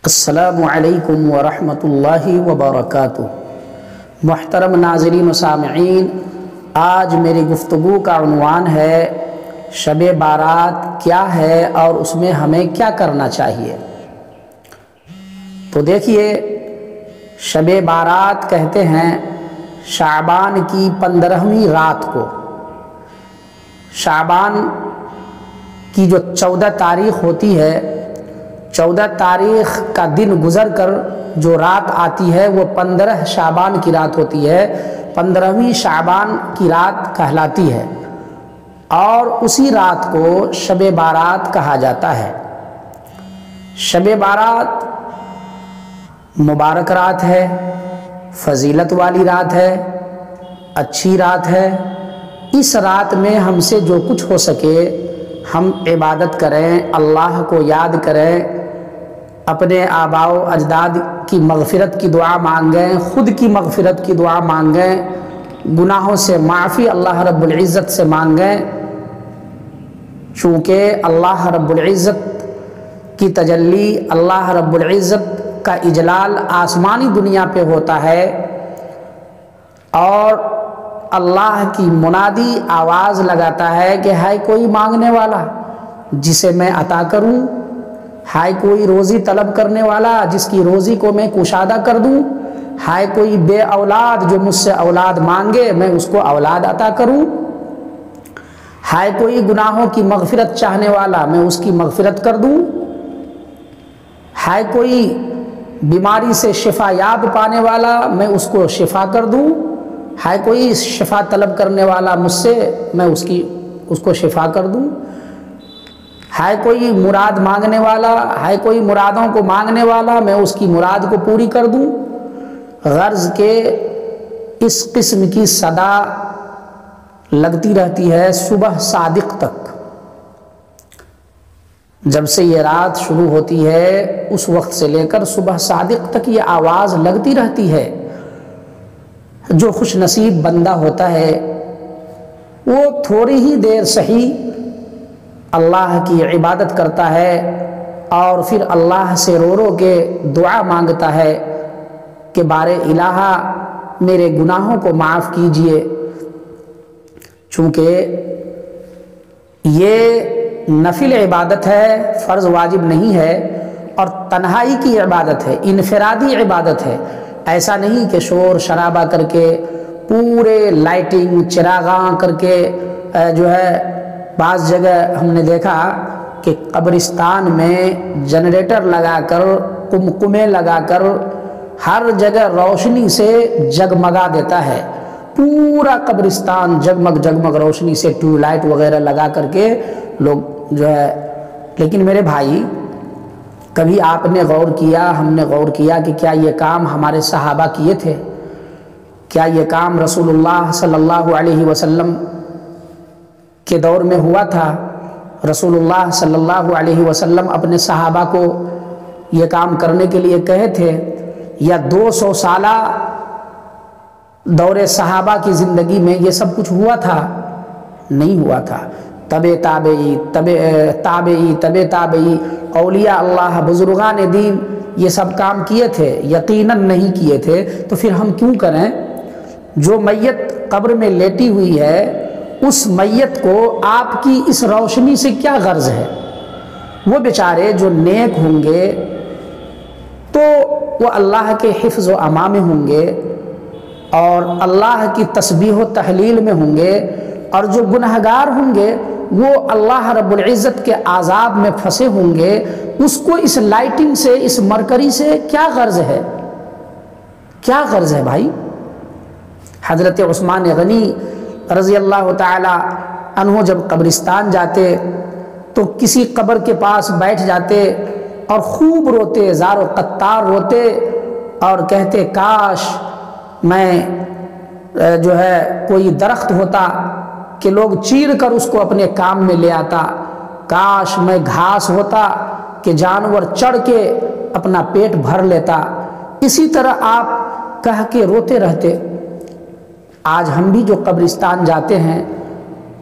السلام علیکم ورحمۃ اللہ وبرکاتہ۔ محترم ناظرین و سامعین، آج میری گفتگو کا عنوان ہے شب بارات کیا ہے اور اس میں ہمیں کیا کرنا چاہیے۔ تو دیکھیے، شب بارات کہتے ہیں شعبان کی 15ویں رات کو۔ شعبان کی جو 14 تاریخ ہوتی ہے، 14 تاریخ کا دن گزر کر جو رات آتی ہے وہ 15 شعبان کی رات ہوتی ہے، 15ویں شعبان کی رات کہلاتی ہے، اور اسی رات کو شب بارات کہا جاتا ہے۔ شب بارات مبارک رات ہے، فضیلت والی رات ہے، اچھی رات ہے۔ اس رات میں ہم سے جو کچھ ہو سکے ہم عبادت کریں، اللہ کو یاد کریں، اپنے آباء و اجداد کی مغفرت کی دعا مانگیں، خود کی مغفرت کی دعا مانگیں، گناہوں سے معافی اللہ رب العزت سے مانگیں، چونکہ اللہ رب العزت کی تجلی، اللہ رب العزت کا اجلال آسمانی دنیا پہ ہوتا ہے، اور اللہ کی منادی آواز لگاتا ہے کہ ہے کوئی مانگنے والا جسے میں عطا کروں، ہے کوئی روزی طلب کرنے والا جس کی روزی کو میں کشادہ کر دوں، ہے کوئی بے اولاد جو مجھ سے اولاد مانگے میں اس کو اولاد عطا کروں، ہے کوئی گناہوں کی مغفرت چاہنے والا میں اس کی مغفرت کر دوں، ہے کوئی بیماری سے شفا یاب پانے والا میں اس کو شفا کر دوں، ہے کوئی شفا طلب کرنے والا مجھ سے میں اس کو شفا کر دوں، ہے کوئی مراد مانگنے والا، ہے کوئی مرادوں کو مانگنے والا میں اس کی مراد کو پوری کر دوں۔ غرض کے اس قسم کی صدا لگتی رہتی ہے صبح صادق تک۔ جب سے یہ رات شروع ہوتی ہے اس وقت سے لے کر صبح صادق تک یہ آواز لگتی رہتی ہے۔ جو خوش نصیب بندہ ہوتا ہے وہ تھوڑی ہی دیر صحیح اللہ کی عبادت کرتا ہے اور پھر اللہ سے رو رو کے دعا مانگتا ہے کہ بار الہ میرے گناہوں کو معاف کیجئے، چونکہ یہ نفل عبادت ہے، فرض واجب نہیں ہے، اور تنہائی کی عبادت ہے، انفرادی عبادت ہے۔ ایسا نہیں کہ شور شرابہ کر کے پورے لائٹنگ چراغاں کر کے جو ہے بعض جگہ ہم نے دیکھا کہ قبرستان میں جنریٹر لگا کر، قمقمے لگا کر ہر جگہ روشنی سے جگمگا دیتا ہے، پورا قبرستان جگمگ جگمگ روشنی سے ٹیوب لائٹ وغیرہ لگا کر کے لوگ جو ہے۔ لیکن میرے بھائی، کبھی آپ نے غور کیا، ہم نے غور کیا کہ کیا یہ کام ہمارے صحابہ کیے تھے؟ کیا یہ کام رسول اللہ صلی اللہ علیہ وسلم کے دور میں ہوا تھا؟ رسول اللہ صلی اللہ علیہ وسلم اپنے صحابہ کو یہ کام کرنے کے لیے کہے تھے، یا 200 سالہ دور صحابہ کی زندگی میں یہ سب کچھ ہوا تھا؟ نہیں ہوا تھا۔ تابعی اولیاء اللہ، بزرگان دین یہ سب کام کیے تھے؟ یقیناً نہیں کیے تھے۔ تو پھر ہم کیوں کریں؟ جو میت قبر میں لیٹی ہوئی ہے اس میت کو آپ کی اس روشنی سے کیا غرض ہے؟ وہ بیچارے جو نیک ہوں گے تو وہ اللہ کے حفظ و امان میں ہوں گے اور اللہ کی تسبیح و تحلیل میں ہوں گے، اور جو گنہگار ہوں گے وہ اللہ رب العزت کے عذاب میں پھنسے ہوں گے۔ اس کو اس لائٹنگ سے، اس مرکری سے کیا غرض ہے؟ کیا غرض ہے بھائی؟ حضرت عثمان غنی رضی اللہ تعالی عنہ جب قبرستان جاتے تو کسی قبر کے پاس بیٹھ جاتے اور خوب روتے، زار و قطار روتے، اور کہتے کاش میں جو ہے کوئی درخت ہوتا کہ لوگ چیر کر اس کو اپنے کام میں لے آتا، کاش میں گھاس ہوتا کہ جانور چڑھ کے اپنا پیٹ بھر لیتا۔ اسی طرح آپ کہہ کے روتے رہتے۔ آج ہم بھی جو قبرستان جاتے ہیں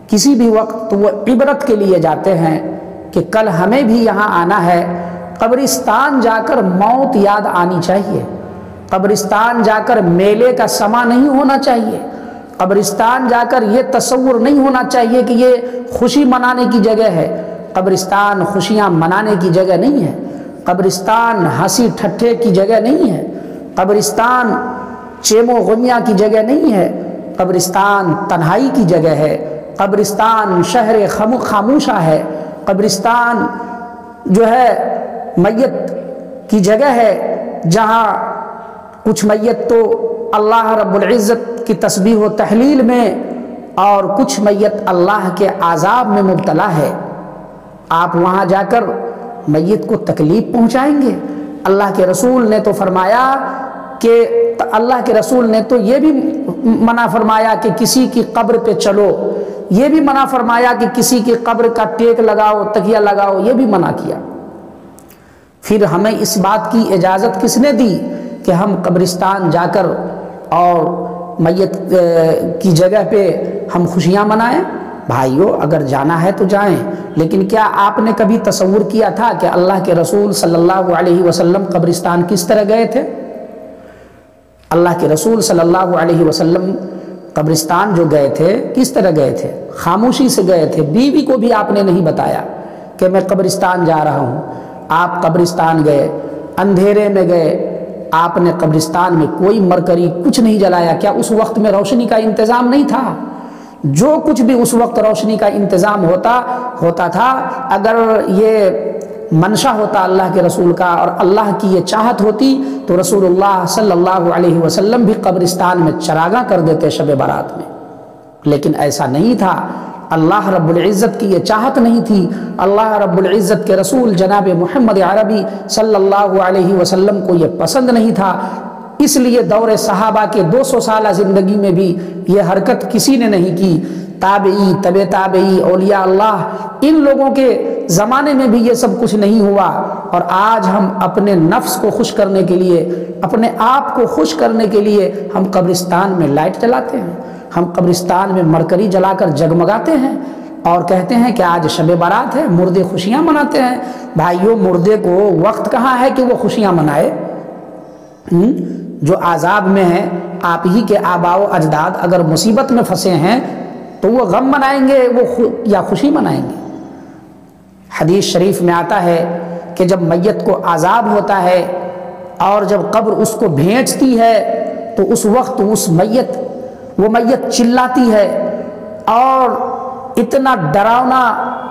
کسی بھی وقت تو وہ عبرت کے لیے جاتے ہیں کہ کل ہمیں بھی یہاں آنا ہے، قبرستان جا کر موت یاد آنی چاہیے، قبرستان جا کر میلے کا سما نہیں ہونا چاہیے، قبرستان جا کر یہ تصور نہیں ہونا چاہیے کہ یہ خوشی منانے کی جگہ ہے۔ قبرستان خوشیاں منانے کی جگہ نہیں ہے، قبرستان ہنسی ٹھٹھے کی جگہ نہیں ہے، قبرستان چیم و غنیہ کی جگہ نہیں ہے، قبرستان تنہائی کی جگہ ہے، قبرستان شہر خاموشہ ہے، قبرستان جو ہے میت کی جگہ ہے جہاں کچھ میت تو اللہ رب العزت کی تسبیح و تحلیل میں اور کچھ میت اللہ کے عذاب میں مبتلا ہے۔ آپ وہاں جا کر میت کو تکلیف پہنچائیں گے؟ اللہ کے رسول نے تو فرمایا کہ اللہ کے رسول نے تو یہ بھی منع فرمایا کہ کسی کی قبر پہ چلو، یہ بھی منع فرمایا کہ کسی کی قبر کا ٹیک لگاؤ، تکیہ لگاؤ، یہ بھی منع کیا۔ پھر ہمیں اس بات کی اجازت کس نے دی کہ ہم قبرستان جا کر اور میت کی جگہ پہ ہم خوشیاں منائیں؟ بھائیو، اگر جانا ہے تو جائیں، لیکن کیا آپ نے کبھی تصور کیا تھا کہ اللہ کے رسول صلی اللہ علیہ وسلم قبرستان کس طرح گئے تھے؟ اللہ کے رسول صلی اللہ علیہ وسلم قبرستان جو گئے تھے کس طرح گئے تھے؟ خاموشی سے گئے تھے، بیوی کو بھی آپ نے نہیں بتایا کہ میں قبرستان جا رہا ہوں۔ آپ قبرستان گئے، اندھیرے میں گئے، آپ نے قبرستان میں کوئی مرکری کچھ نہیں جلایا۔ کیا اس وقت میں روشنی کا انتظام نہیں تھا؟ جو کچھ بھی اس وقت روشنی کا انتظام ہوتا تھا، اگر یہ منشا ہوتا اللہ کے رسول کا اور اللہ کی یہ چاہت ہوتی تو رسول اللہ صلی اللہ علیہ وسلم بھی قبرستان میں چراغاں کر دیتے شب برات میں، لیکن ایسا نہیں تھا۔ اللہ رب العزت کی یہ چاہت نہیں تھی، اللہ رب العزت کے رسول جناب محمد عربی صلی اللہ علیہ وسلم کو یہ پسند نہیں تھا۔ اس لیے دور صحابہ کے 200 سالہ زندگی میں بھی یہ حرکت کسی نے نہیں کی۔ تابعی، طبع تابعی، اولیاء اللہ، ان لوگوں کے زمانے میں بھی یہ سب کچھ نہیں ہوا، اور آج ہم اپنے نفس کو خوش کرنے کے لیے، اپنے آپ کو خوش کرنے کے لیے ہم قبرستان میں لائٹ جلاتے ہیں، ہم قبرستان میں مرکری جلا کر جگمگاتے ہیں اور کہتے ہیں کہ آج شب برات ہے، مردے خوشیاں مناتے ہیں۔ بھائیو، مردے کو وقت کہاں ہے کہ وہ خوشیاں منائے؟ جو عذاب میں ہیں، آپ ہی کے آباء و اجداد اگر مصیبت میں پھنسے ہیں تو وہ غم منائیں گے یا خوشی منائیں گے؟ حدیث شریف میں آتا ہے کہ جب میت کو عذاب ہوتا ہے اور جب قبر اس کو بھینچتی ہے تو اس وقت وہ میت چلاتی ہے اور اتنا ڈراؤنا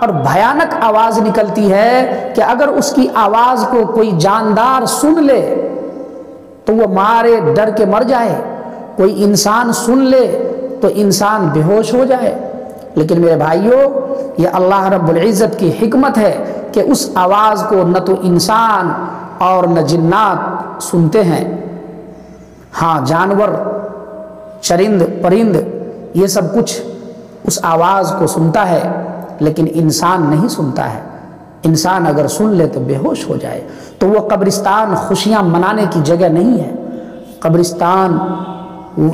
اور بھیانک آواز نکلتی ہے کہ اگر اس کی آواز کو کوئی جاندار سن لے تو وہ مارے ڈر کے مر جائے، کوئی انسان سن لے تو انسان بے ہوش ہو جائے۔ لیکن میرے بھائیوں، یہ اللہ رب العزت کی حکمت ہے کہ اس آواز کو نہ تو انسان اور نہ جنات سنتے ہیں۔ ہاں، جانور، چرند پرند، یہ سب کچھ اس آواز کو سنتا ہے، لیکن انسان نہیں سنتا ہے۔ انسان اگر سن لے تو بے ہوش ہو جائے۔ تو وہ قبرستان خوشیاں منانے کی جگہ نہیں ہے۔ قبرستان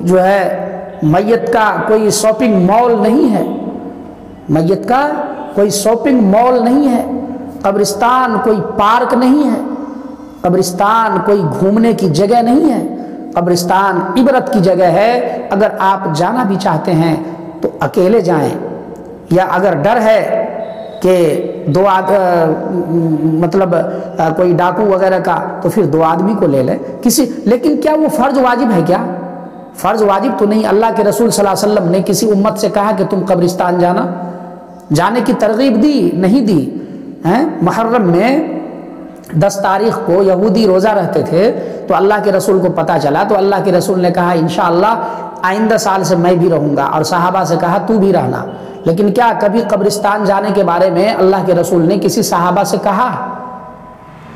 جو ہے میت کا کوئی شاپنگ مال نہیں ہے، میت کا کوئی شاپنگ مال نہیں ہے، قبرستان کوئی پارک نہیں ہے، قبرستان کوئی گھومنے کی جگہ نہیں ہے، قبرستان عبرت کی جگہ ہے۔ اگر آپ جانا بھی چاہتے ہیں تو اکیلے جائیں، یا اگر ڈر ہے کہ کوئی ڈاکو وغیرہ کا تو پھر 2 آدمی کو لے لیں لیکن کیا وہ فرض واجب ہے؟ کیا فرض واجب تو نہیں۔ اللہ کے رسول صلی اللہ علیہ وسلم نے کسی امت سے کہا کہ تم قبرستان جانے کی ترغیب دی؟ نہیں دی۔ محرم میں 10 تاریخ کو یہودی روزہ رہتے تھے تو اللہ کے رسول کو پتہ چلا تو اللہ کے رسول نے کہا انشاءاللہ آئندہ سال سے میں بھی رہوں گا، اور صحابہ سے کہا تو بھی رہنا۔ لیکن کیا کبھی قبرستان جانے کے بارے میں اللہ کے رسول نے کسی صحابہ سے کہا؟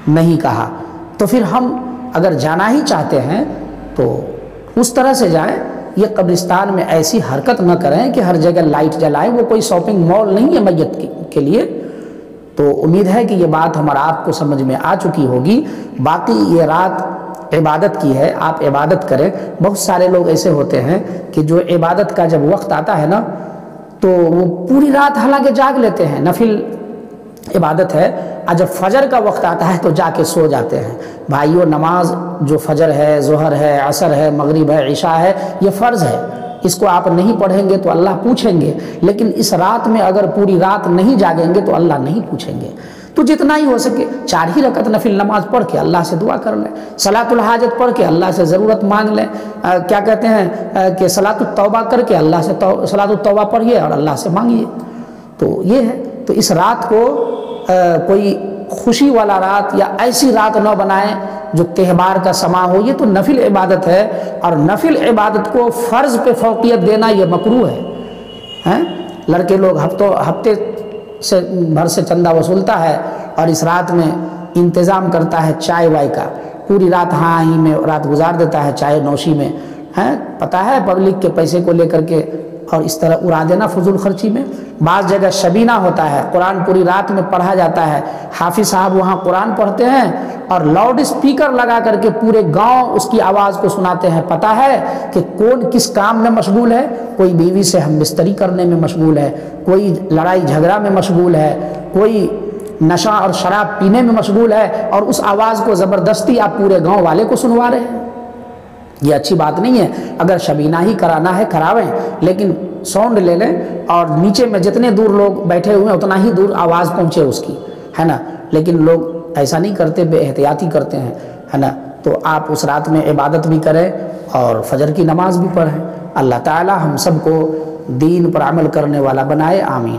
نہیں کہا۔ تو پھر ہم اگر جانا ہی چاہتے ہیں تو اس طرح سے جائیں، یہ قبرستان میں ایسی حرکت نہ کریں کہ ہر جگہ لائٹ جلائیں۔ وہ کوئی شاپنگ مال نہیں ہے میت کے لیے۔ تو امید ہے کہ یہ بات ہمارا آپ کو سمجھ میں آ چکی ہوگی۔ باقی یہ رات عبادت کی ہے، آپ عبادت کریں۔ بہت سارے لوگ ایسے ہوتے ہیں کہ جو عبادت کا جب وقت آتا ہے نا تو وہ پوری رات حالانکہ جاگ لیتے ہیں، نفل عبادت ہے، اور جب فجر کا وقت آتا ہے تو جا کے سو جاتے ہیں۔ بھائیو، نماز جو فجر ہے، ظہر ہے، عصر ہے، مغرب ہے، عشاء ہے، یہ فرض ہے، اس کو آپ نہیں پڑھیں گے تو اللہ پوچھیں گے، لیکن اس رات میں اگر پوری رات نہیں جاگیں گے تو اللہ نہیں پوچھیں گے۔ تو جتنا ہی ہو سکے 4 ہی رکعت نفل نماز پڑھ کے اللہ سے دعا کر لیں، صلاۃ الحاجت پڑھ کے اللہ سے ضرورت مانگ لیں، کیا کہتے ہیں کہ صلاۃ التوبہ کر کے اللہ سے صلاۃ التوبہ پڑھیے اور اللہ سے مانگیے۔ تو یہ ہے، تو اس رات کو کوئی خوشی والا رات یا ایسی رات نہ بنائیں جو تہوار کا سما ہو، یہ تو نفل عبادت ہے، اور نفل عبادت کو فرض پہ فوقیت دینا یہ مکروہ ہے۔ لڑکے لوگ ہفتے سے بھر سے چندہ وصولتا ہے اور اس رات میں انتظام کرتا ہے چائے وائے کا، پوری رات ہاں ہی میں رات گزار دیتا ہے چائے نوشی میں، پتہ ہے پبلک کے پیسے کو لے کر کے، اور اس طرح اڑا دینا فضول خرچی میں۔ بعض جگہ شبینہ ہوتا ہے، قرآن پوری رات میں پڑھا جاتا ہے، حافظ صاحب وہاں قرآن پڑھتے ہیں اور لاؤڈ اسپیکر لگا کر کے پورے گاؤں اس کی آواز کو سناتے ہیں۔ پتہ ہے کہ کون کس کام میں مشغول ہے، کوئی بیوی سے ہم بستری کرنے میں مشغول ہے، کوئی لڑائی جھگڑا میں مشغول ہے، کوئی نشہ اور شراب پینے میں مشغول ہے، اور اس آواز کو زبردستی آپ پورے گاؤں والے کو سنوا رہے ہیں۔ یہ اچھی بات نہیں ہے۔ اگر شبینہ ہی کرانا ہے کراویں، لیکن ساؤنڈ لے لیں اور نیچے میں جتنے دور لوگ بیٹھے ہوئے ہیں اتنا ہی دور آواز پہنچے اس کی، ہے نا۔ لیکن لوگ ایسا نہیں کرتے، بے احتیاطی کرتے ہیں، ہے نا۔ تو آپ اس رات میں عبادت بھی کریں اور فجر کی نماز بھی پڑھیں۔ اللہ تعالی ہم سب کو دین پر عمل کرنے والا بنائے، آمین۔